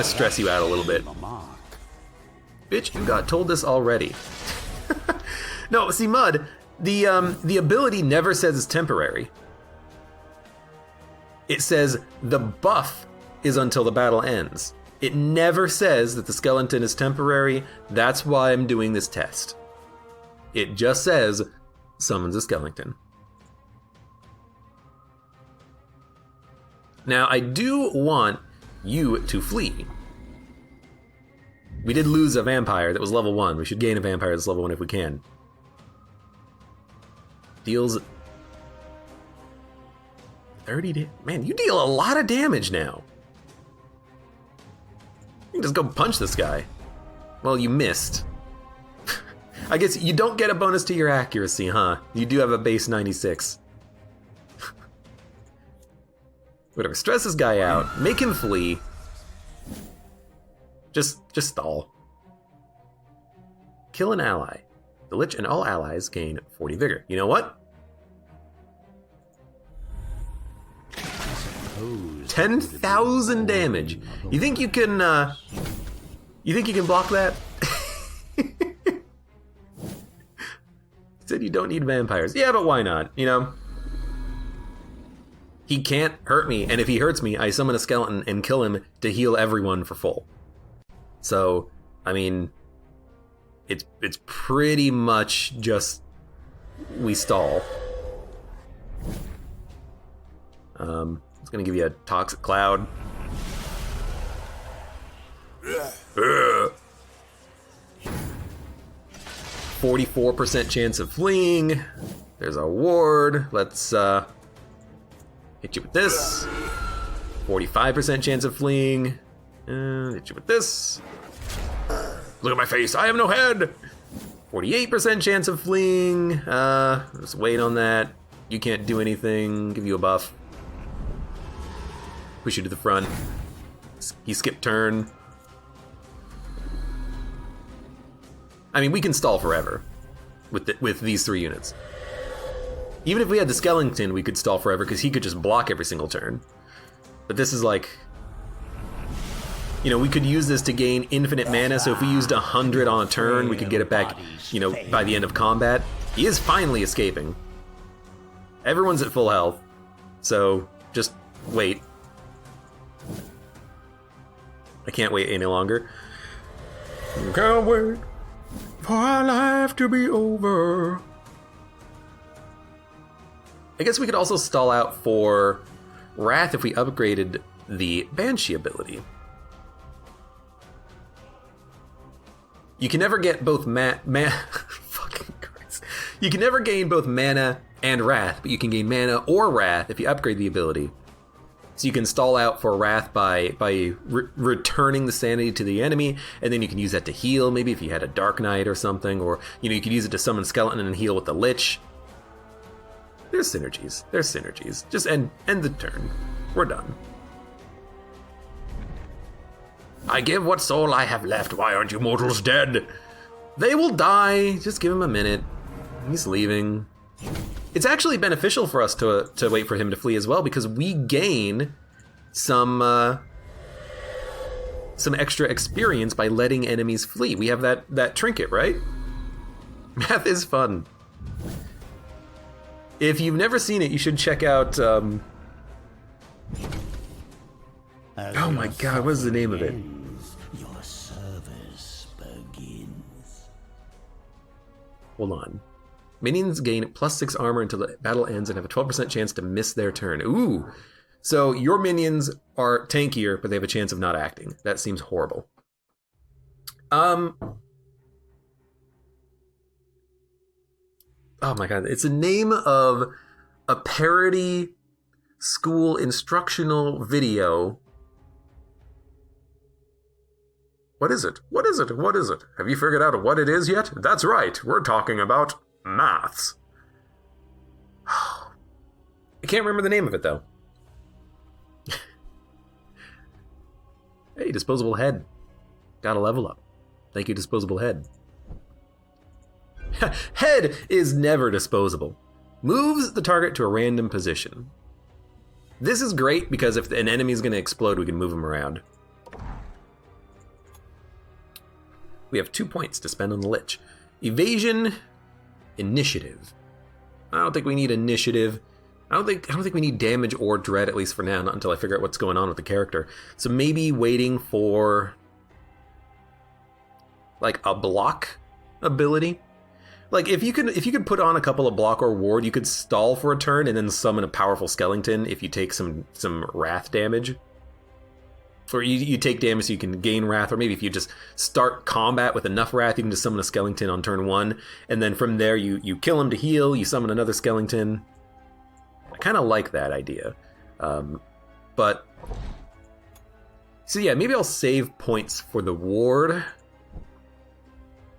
stress you out a little bit. Bitch, you got told this already. No, see, Mud, the ability never says it's temporary. It says the buff is until the battle ends. It never says that the skeleton is temporary. That's why I'm doing this test. It just says summons a Skellington. Now, I do want you to flee. We did lose a vampire that was level 1. We should gain a vampire that's level 1 if we can. Deals 30 damage. Man, you deal a lot of damage now. You can just go punch this guy. Well, you missed. I guess you don't get a bonus to your accuracy, huh? You do have a base 96. Whatever, stress this guy out. Make him flee. Just stall. Kill an ally. The Lich and all allies gain 40 vigor. You know what? 10,000 damage. You think you can You think you can block that? Said you don't need vampires. Yeah, but why not, you know? He can't hurt me, and if he hurts me, I summon a skeleton and kill him to heal everyone for full. So, I mean, it's pretty much just we stall. It's gonna give you a toxic cloud. 44% chance of fleeing. There's a ward. Let's hit you with this. 45% chance of fleeing. Hit you with this. Look at my face. I have no head. 48% chance of fleeing. Just wait on that. You can't do anything. Give you a buff. Push you to the front. He skipped turn. I mean, we can stall forever with these 3 units. Even if we had the Skellington, we could stall forever because he could just block every single turn. But this is like, you know, we could use this to gain infinite mana, so if we used 100 on a turn, we could get it back, you know, by the end of combat. He is finally escaping. Everyone's at full health, so just wait. I can't wait any longer. Can't wait for our life to be over. I guess we could also stall out for Wrath if we upgraded the Banshee ability. You can never get both fucking Christ. You can never gain both mana and Wrath, but you can gain mana or Wrath if you upgrade the ability. So you can stall out for Wrath by returning the sanity to the enemy, and then you can use that to heal, maybe if you had a Dark Knight or something, or you know, you could use it to summon Skeleton and heal with the Lich. There's synergies. There's synergies. Just end the turn. We're done. I give what soul I have left. Why aren't you mortals dead? They will die. Just give him a minute. He's leaving. It's actually beneficial for us to wait for him to flee as well, because we gain some extra experience by letting enemies flee. We have that trinket, right? Math is fun. If you've never seen it, you should check out. Oh my God, what is the name of it? Your service begins. Hold on. Minions gain +6 armor until the battle ends and have a 12% chance to miss their turn. Ooh. So your minions are tankier, but they have a chance of not acting. That seems horrible. Oh my God. It's the name of a parody school instructional video. What is it? What is it? What is it? Have you figured out what it is yet? That's right. We're talking about maths. I can't remember the name of it, though. Hey, disposable head. Gotta level up. Thank you, disposable head. Head is never disposable. Moves the target to a random position. This is great because if an enemy is going to explode, we can move him around. We have 2 points to spend on the Lich. Evasion, initiative. I don't think we need initiative. I don't think we need damage or dread, at least for now, not until I figure out what's going on with the character. So maybe waiting for like a block ability. Like if you could put on a couple of block or ward, you could stall for a turn and then summon a powerful Skellington if you take some Wrath damage. Or you take damage so you can gain Wrath, or maybe if you just start combat with enough Wrath, you can just summon a Skellington on turn 1, and then from there you kill him to heal, you summon another Skellington. I kind of like that idea. But so yeah, maybe I'll save points for the ward.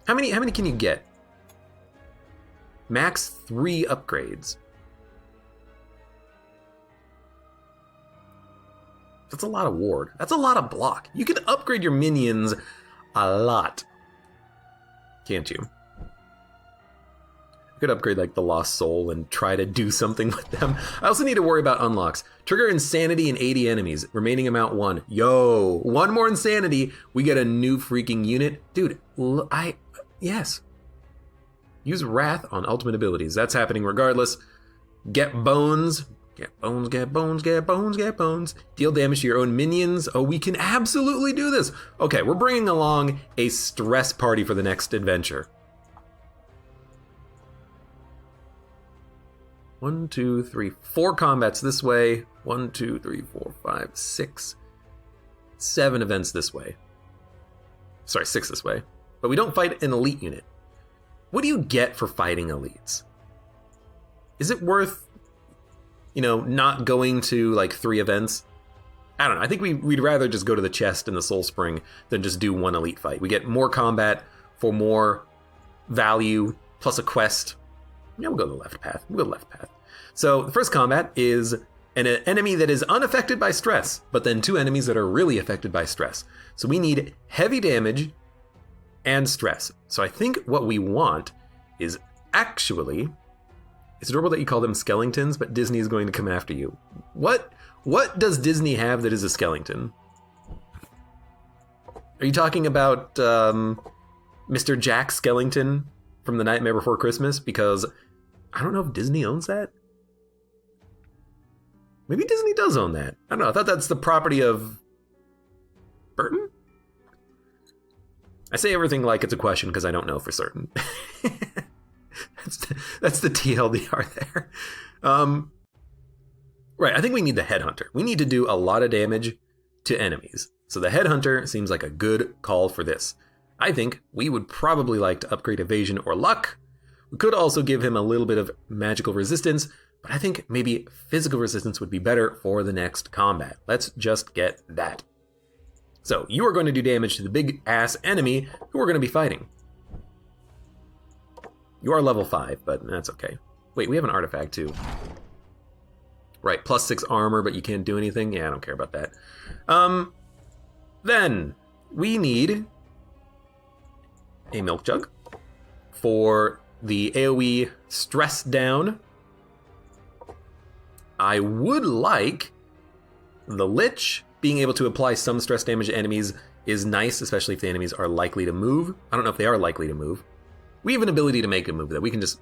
How many can you get? Max 3 upgrades. That's a lot of ward. That's a lot of block. You can upgrade your minions a lot. Can't you? I could upgrade like the Lost Soul and try to do something with them. I also need to worry about unlocks. Trigger insanity in 80 enemies. Remaining amount 1. Yo, 1 more insanity. We get a new freaking unit. Dude, yes. Use Wrath on ultimate abilities. That's happening regardless. Get bones. Get bones, get bones, get bones, get bones. Deal damage to your own minions. Oh, we can absolutely do this. Okay, we're bringing along a stress party for the next adventure. 1, 2, 3, 4 combats this way. 1, 2, 3, 4, 5, 6, 7 events this way. Sorry, 6 this way. But we don't fight an elite unit. What do you get for fighting elites? Is it worth, not going to like 3 events? I don't know. I think we'd rather just go to the chest and the Soul Spring than just do 1 elite fight. We get more combat for more value plus a quest. Yeah, we'll go to the left path. So the first combat is an enemy that is unaffected by stress, but then 2 enemies that are really affected by stress. So we need heavy damage and stress. So I think what we want is actually, it's adorable that you call them Skellingtons, but Disney is going to come after you. What does Disney have that is a Skellington? Are you talking about Mr. Jack Skellington from The Nightmare Before Christmas? Because I don't know if Disney owns that. Maybe Disney does own that. I don't know. I thought that's the property of Burton? I say everything like it's a question because I don't know for certain. That's the TLDR there. Right, I think we need the Headhunter. We need to do a lot of damage to enemies. So the Headhunter seems like a good call for this. I think we would probably like to upgrade Evasion or Luck. We could also give him a little bit of magical resistance, but I think maybe physical resistance would be better for the next combat. Let's just get that. So you are going to do damage to the big ass enemy who we're going to be fighting. You are level 5, but that's okay. Wait, we have an artifact too. Right, +6 armor, but you can't do anything? Yeah, I don't care about that. Then we need a milk jug for the AoE stress down. I would like the Lich. Being able to apply some stress damage to enemies is nice, especially if the enemies are likely to move. I don't know if they are likely to move. We have an ability to make a move that we can just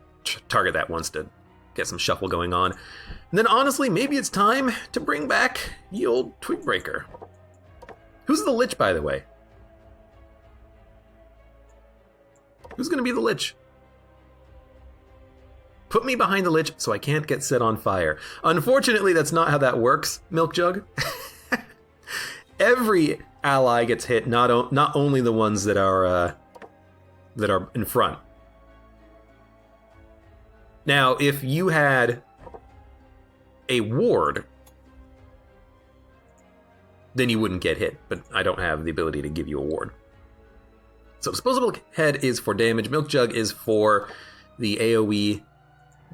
target that once to get some shuffle going on. And then honestly, maybe it's time to bring back the old Twigbreaker. Who's the Lich, by the way? Who's going to be the Lich? Put me behind the Lich so I can't get set on fire. Unfortunately, that's not how that works, Milk Jug. Every ally gets hit, not only the ones that are in front. Now, if you had a ward, then you wouldn't get hit, but I don't have the ability to give you a ward. So Disposable Head is for damage, Milk Jug is for the AoE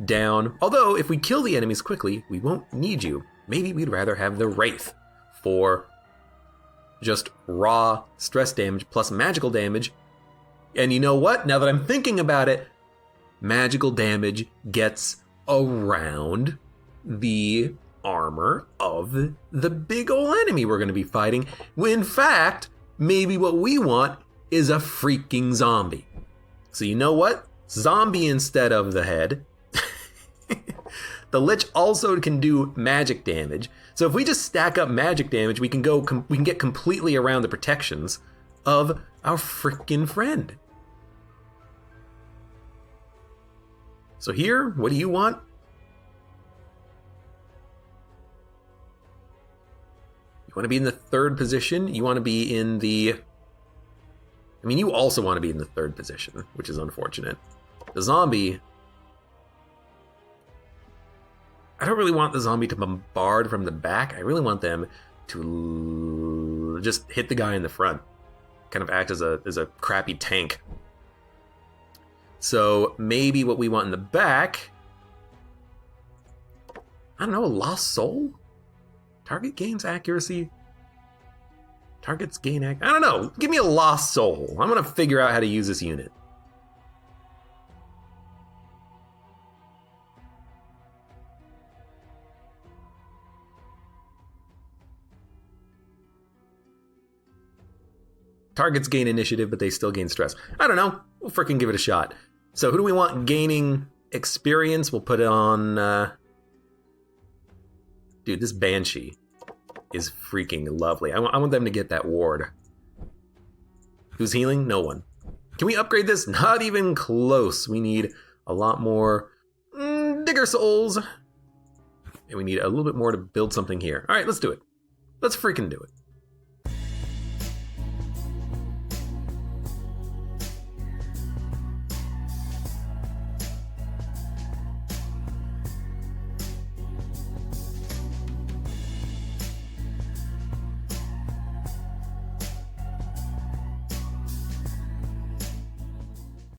down. Although, if we kill the enemies quickly, we won't need you. Maybe we'd rather have the Wraith for just raw stress damage plus magical damage. And you know what? Now that I'm thinking about it, magical damage gets around the armor of the big ol' enemy we're going to be fighting. When in fact, maybe what we want is a freaking zombie. So you know what? Zombie instead of the head. The Lich also can do magic damage. So if we just stack up magic damage, we can get completely around the protections of our freaking friend. So here, what do you want? You want to be in the 3rd position? You want to be in the... I mean, you also want to be in the 3rd position, which is unfortunate. The zombie... I don't really want the zombie to bombard from the back. I really want them to just hit the guy in the front. Kind of act as a crappy tank. So maybe what we want in the back... I don't know, a Lost Soul? Target gains accuracy? Targets gain I don't know. Give me a Lost Soul. I'm going to figure out how to use this unit. Targets gain initiative, but they still gain stress. I don't know. We'll freaking give it a shot. So who do we want gaining experience? We'll put it on... Dude, this Banshee is freaking lovely. I want them to get that ward. Who's healing? No one. Can we upgrade this? Not even close. We need a lot more digger souls. And we need a little bit more to build something here. All right, let's do it. Let's freaking do it.